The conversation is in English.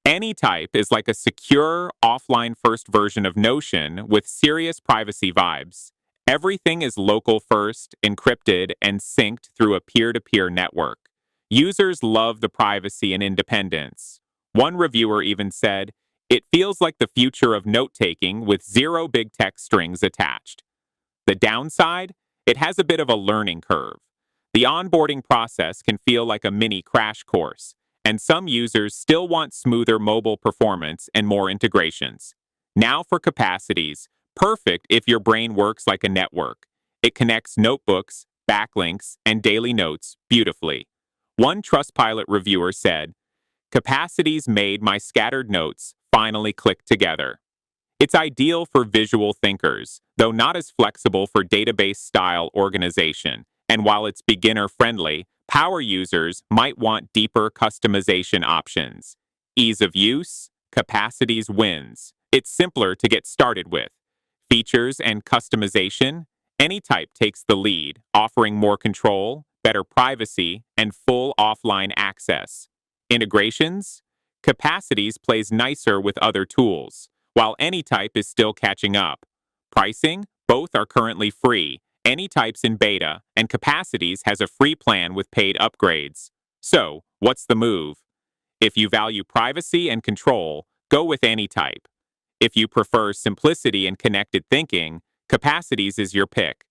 Anytype is like a secure, offline-first version of Notion with serious privacy vibes. Everything is local first, encrypted, and synced through a peer-to-peer network. Users love the privacy and independence. One reviewer even said, "It feels like the future of note-taking with zero big tech strings attached." The downside? It has a bit of a learning curve. The onboarding process can feel like a mini crash course, and some users still want smoother mobile performance and more integrations. Now for capacities, perfect if your brain works like a network. It connects notebooks, backlinks, and daily notes beautifully. One Trustpilot reviewer said, "Capacities made my scattered notes finally click together." It's ideal for visual thinkers, though not as flexible for database-style organization. And while it's beginner-friendly, power users might want deeper customization options. Ease of use, Capacities wins. It's simpler to get started with. Features and customization, Anytype takes the lead, offering more control, better privacy, and full offline access. Integrations, Capacities plays nicer with other tools, while Anytype is still catching up. Pricing, both are currently free. Anytype's in beta, and Capacities has a free plan with paid upgrades. So, what's the move? If you value privacy and control, go with Anytype. If you prefer simplicity and connected thinking, Capacities is your pick.